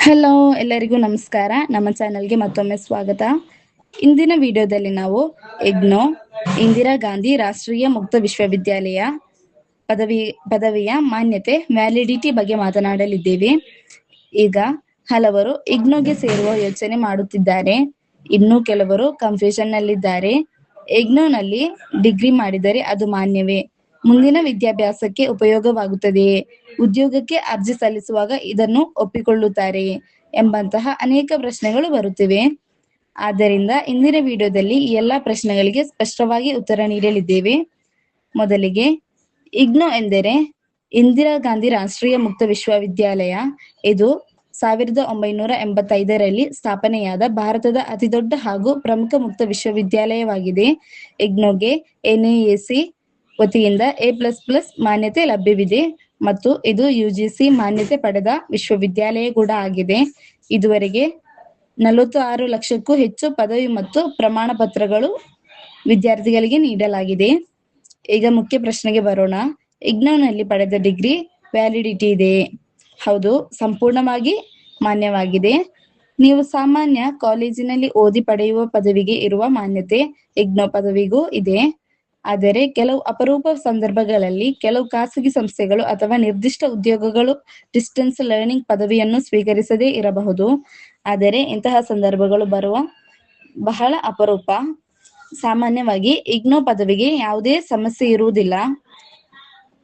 Hello, ಎಲ್ಲರಿಗೂ ನಮಸ್ಕಾರ. ನಮ್ಮ ಚಾನೆಲ್ಗೆ ಮತ್ತೊಮ್ಮೆ ಸ್ವಾಗತ. ಇಂದಿನ ವಿಡಿಯೋದಲ್ಲಿ ನಾವು ಇಗ್ನೋ ಇಂದಿರಾ ಗಾಂಧಿ ರಾಷ್ಟ್ರೀಯ ಮುಕ್ತ ವಿಶ್ವವಿದ್ಯಾಲಯ ಪದವಿಯ ಮಾನ್ಯತೆ ವ್ಯಾಲಿಡಿಟಿ ಬಗ್ಗೆ ಮಾತನಾಡಲಿದ್ದೇವೆ. ಈಗ ಹಲವರು ಇಗ್ನೋಗೆ ಸೇರುವ ಯೋಚನೆ ಮಾಡುತ್ತಿದ್ದಾರೆ. ಇನ್ನು ಕೆಲವರು ಕನ್ಫ್ಯೂಷನ್ ನಲ್ಲಿದ್ದಾರೆ. ಇಗ್ನೋನಲ್ಲಿ ಡಿಗ್ರಿ ಮಾಡಿದರೆ ಅದು ಮಾನ್ಯವೇ? ಮುಂದಿನ ವಿದ್ಯಾಭ್ಯಾಸಕ್ಕೆ ಉಪಯೋಗವಾಗುತ್ತದೆಯೇ? ಉದ್ಯೋಗಕ್ಕೆ ಅರ್ಜಿ ಸಲ್ಲಿಸುವಾಗ ಇದನ್ನು ಒಪ್ಪಿಕೊಳ್ಳುತ್ತಾರೆಯೇ ಎಂಬಂತಹ ಅನೇಕ ಪ್ರಶ್ನೆಗಳು ಬರುತ್ತಿವೆ. ಆದ್ದರಿಂದ ಇಂದಿನ ವಿಡಿಯೋದಲ್ಲಿ ಈ ಎಲ್ಲ ಪ್ರಶ್ನೆಗಳಿಗೆ ಸ್ಪಷ್ಟವಾಗಿ ಉತ್ತರ ನೀಡಲಿದ್ದೇವೆ. ಮೊದಲಿಗೆ, ಇಗ್ನೋ ಎಂದರೆ ಇಂದಿರಾ ಗಾಂಧಿ ರಾಷ್ಟ್ರೀಯ ಮುಕ್ತ ವಿಶ್ವವಿದ್ಯಾಲಯ. ಇದು 1985ರಲ್ಲಿ ಸ್ಥಾಪನೆಯಾದ ಭಾರತದ ಅತಿದೊಡ್ಡ ಹಾಗೂ ಪ್ರಮುಖ ಮುಕ್ತ ವಿಶ್ವವಿದ್ಯಾಲಯವಾಗಿದೆ. ಇಗ್ನೋಗೆ NAAC ವತಿಯಿಂದ A++ ಮಾನ್ಯತೆ ಲಭ್ಯವಿದೆ ಮತ್ತು ಇದು UGC ಮಾನ್ಯತೆ ಪಡೆದ ವಿಶ್ವವಿದ್ಯಾಲಯ ಕೂಡ ಆಗಿದೆ. ಇದುವರೆಗೆ 46 ಲಕ್ಷಕ್ಕೂ ಹೆಚ್ಚು ಪದವಿ ಮತ್ತು ಪ್ರಮಾಣ ಪತ್ರಗಳು ವಿದ್ಯಾರ್ಥಿಗಳಿಗೆ ನೀಡಲಾಗಿದೆ. ಈಗ ಮುಖ್ಯ ಪ್ರಶ್ನೆಗೆ ಬರೋಣ. ಇಗ್ನೋನಲ್ಲಿ ಪಡೆದ ಡಿಗ್ರಿ ವ್ಯಾಲಿಡಿಟಿ ಇದೆಯೇ? ಹೌದು, ಸಂಪೂರ್ಣವಾಗಿ ಮಾನ್ಯವಾಗಿದೆ. ನೀವು ಸಾಮಾನ್ಯ ಕಾಲೇಜಿನಲ್ಲಿ ಓದಿ ಪಡೆಯುವ ಪದವಿಗೆ ಇರುವ ಮಾನ್ಯತೆ ಇಗ್ನೋ ಪದವಿಗೂ ಇದೆ. ಆದರೆ ಕೆಲವು ಅಪರೂಪ ಸಂದರ್ಭಗಳಲ್ಲಿ ಕೆಲವು ಖಾಸಗಿ ಸಂಸ್ಥೆಗಳು ಅಥವಾ ನಿರ್ದಿಷ್ಟ ಉದ್ಯೋಗಗಳು ಡಿಸ್ಟೆನ್ಸ್ ಲರ್ನಿಂಗ್ ಪದವಿಯನ್ನು ಸ್ವೀಕರಿಸದೇ ಇರಬಹುದು. ಆದರೆ ಇಂತಹ ಸಂದರ್ಭಗಳು ಬಹಳ ಅಪರೂಪ. ಸಾಮಾನ್ಯವಾಗಿ ಇಗ್ನೋ ಪದವಿಗೆ ಯಾವುದೇ ಸಮಸ್ಯೆ ಇರುವುದಿಲ್ಲ.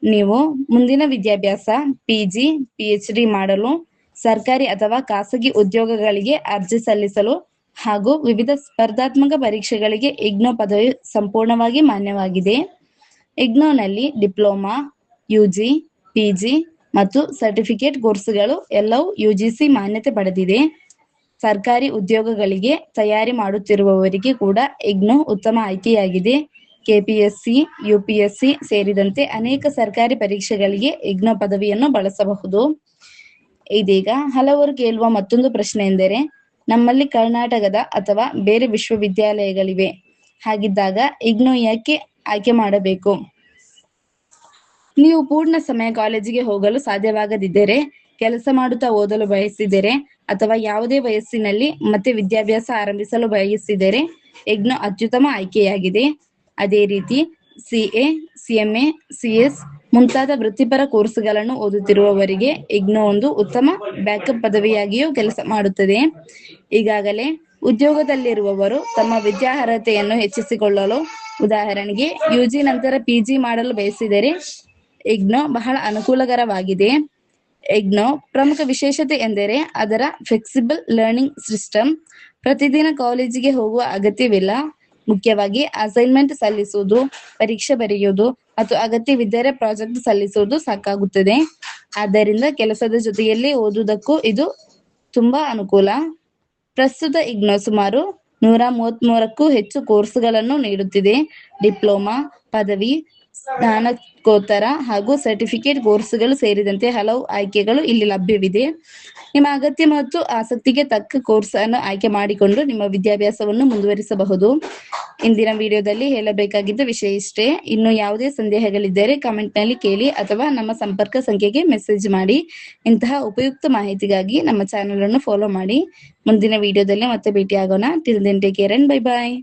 ನೀವು ಮುಂದಿನ ವಿದ್ಯಾಭ್ಯಾಸ PG, PhD ಮಾಡಲು, ಸರ್ಕಾರಿ ಅಥವಾ ಖಾಸಗಿ ಉದ್ಯೋಗಗಳಿಗೆ ಅರ್ಜಿ ಸಲ್ಲಿಸಲು ಹಾಗೂ ವಿವಿಧ ಸ್ಪರ್ಧಾತ್ಮಕ ಪರೀಕ್ಷೆಗಳಿಗೆ ಇಗ್ನೋ ಪದವಿ ಸಂಪೂರ್ಣವಾಗಿ ಮಾನ್ಯವಾಗಿದೆ. ಇಗ್ನೋನಲ್ಲಿ ಡಿಪ್ಲೊಮಾ, UG, PG ಮತ್ತು ಸರ್ಟಿಫಿಕೇಟ್ ಕೋರ್ಸ್ಗಳು ಎಲ್ಲವೂ UGC ಮಾನ್ಯತೆ ಪಡೆದಿದೆ. ಸರ್ಕಾರಿ ಉದ್ಯೋಗಗಳಿಗೆ ತಯಾರಿ ಮಾಡುತ್ತಿರುವವರಿಗೆ ಕೂಡ ಇಗ್ನೋ ಉತ್ತಮ ಆಯ್ಕೆಯಾಗಿದೆ. KPSC, UPSC ಸೇರಿದಂತೆ ಅನೇಕ ಸರ್ಕಾರಿ ಪರೀಕ್ಷೆಗಳಿಗೆ ಇಗ್ನೋ ಪದವಿಯನ್ನು ಬಳಸಬಹುದು. ಇದೀಗ ಹಲವರು ಕೇಳುವ ಮತ್ತೊಂದು ಪ್ರಶ್ನೆ ಎಂದರೆ, ನಮ್ಮಲ್ಲಿ ಕರ್ನಾಟಕದ ಅಥವಾ ಬೇರೆ ವಿಶ್ವವಿದ್ಯಾಲಯಗಳಿವೆ, ಹಾಗಿದ್ದಾಗ ಇಗ್ನೋ ಯಾಕೆ ಆಯ್ಕೆ ಮಾಡಬೇಕು? ನೀವು ಪೂರ್ಣ ಸಮಯ ಕಾಲೇಜಿಗೆ ಹೋಗಲು ಸಾಧ್ಯವಾಗದಿದ್ದರೆ, ಕೆಲಸ ಮಾಡುತ್ತಾ ಓದಲು ಬಯಸಿದರೆ ಅಥವಾ ಯಾವುದೇ ವಯಸ್ಸಿನಲ್ಲಿ ಮತ್ತೆ ವಿದ್ಯಾಭ್ಯಾಸ ಆರಂಭಿಸಲು ಬಯಸಿದರೆ ಇಗ್ನೋ ಅತ್ಯುತ್ತಮ ಆಯ್ಕೆಯಾಗಿದೆ. ಅದೇ ರೀತಿ CA, CMA, CS ಮುಂತಾದ ವೃತ್ತಿಪರ ಕೋರ್ಸ್ಗಳನ್ನು ಓದುತ್ತಿರುವವರಿಗೆ ಇಗ್ನೋ ಒಂದು ಉತ್ತಮ ಬ್ಯಾಕಪ್ ಪದವಿಯಾಗಿಯೂ ಕೆಲಸ ಮಾಡುತ್ತದೆ. ಈಗಾಗಲೇ ಉದ್ಯೋಗದಲ್ಲಿರುವವರು ತಮ್ಮ ವಿದ್ಯಾರ್ಹತೆಯನ್ನು ಹೆಚ್ಚಿಸಿಕೊಳ್ಳಲು, ಉದಾಹರಣೆಗೆ UG ನಂತರ PG ಮಾಡಲು ಬಯಸಿದರೆ ಇಗ್ನೋ ಬಹಳ ಅನುಕೂಲಕರವಾಗಿದೆ. ಇಗ್ನೋ ಪ್ರಮುಖ ವಿಶೇಷತೆ ಎಂದರೆ ಅದರ ಫ್ಲೆಕ್ಸಿಬಲ್ ಲರ್ನಿಂಗ್ ಸಿಸ್ಟಮ್. ಪ್ರತಿದಿನ ಕಾಲೇಜಿಗೆ ಹೋಗುವ ಅಗತ್ಯವಿಲ್ಲ. ಮುಖ್ಯವಾಗಿ ಅಸೈನ್ಮೆಂಟ್ ಸಲ್ಲಿಸುವುದು, ಪರೀಕ್ಷೆ ಬರೆಯುವುದು ಮತ್ತು ಅಗತ್ಯವಿದ್ದರೆ ಪ್ರಾಜೆಕ್ಟ್ ಸಲ್ಲಿಸುವುದು ಸಾಕಾಗುತ್ತದೆ. ಆದ್ದರಿಂದ ಕೆಲಸದ ಜೊತೆಯಲ್ಲಿ ಓದುವುದಕ್ಕೂ ಇದು ತುಂಬಾ ಅನುಕೂಲ. ಪ್ರಸ್ತುತ ಇಗ್ನೋ ಸುಮಾರು 133ಕ್ಕೂ ಹೆಚ್ಚು ಕೋರ್ಸ್ಗಳನ್ನು ನೀಡುತ್ತಿದೆ. ಡಿಪ್ಲೊಮಾ, ಪದವಿ, ಸ್ನಾತಕೋತ್ತರ ಹಾಗೂ ಸರ್ಟಿಫಿಕೇಟ್ ಕೋರ್ಸ್ಗಳು ಸೇರಿದಂತೆ ಹಲವು ಆಯ್ಕೆಗಳು ಇಲ್ಲಿ ಲಭ್ಯವಿದೆ. ನಿಮ್ಮ ಅಗತ್ಯ ಮತ್ತು ಆಸಕ್ತಿಗೆ ತಕ್ಕ ಕೋರ್ಸ್ ಅನ್ನು ಆಯ್ಕೆ ಮಾಡಿಕೊಂಡು ನಿಮ್ಮ ವಿದ್ಯಾಭ್ಯಾಸವನ್ನು ಮುಂದುವರಿಸಬಹುದು. ಇಂದಿನ ವಿಡಿಯೋದಲ್ಲಿ ಹೇಳಬೇಕಾಗಿದ್ದ ವಿಷಯ ಇಷ್ಟೇ. ಇನ್ನು ಯಾವುದೇ ಸಂದೇಹಗಳಿದ್ದರೆ ಕಮೆಂಟ್ನಲ್ಲಿ ಕೇಳಿ ಅಥವಾ ನಮ್ಮ ಸಂಪರ್ಕ ಸಂಖ್ಯೆಗೆ ಮೆಸೇಜ್ ಮಾಡಿ. ಇಂತಹ ಉಪಯುಕ್ತ ಮಾಹಿತಿಗಾಗಿ ನಮ್ಮ ಚಾನೆಲ್ ಅನ್ನು ಫಾಲೋ ಮಾಡಿ. ಮುಂದಿನ ವಿಡಿಯೋದಲ್ಲಿ ಮತ್ತೆ ಭೇಟಿಯಾಗೋಣ. Till then take care and bye bye.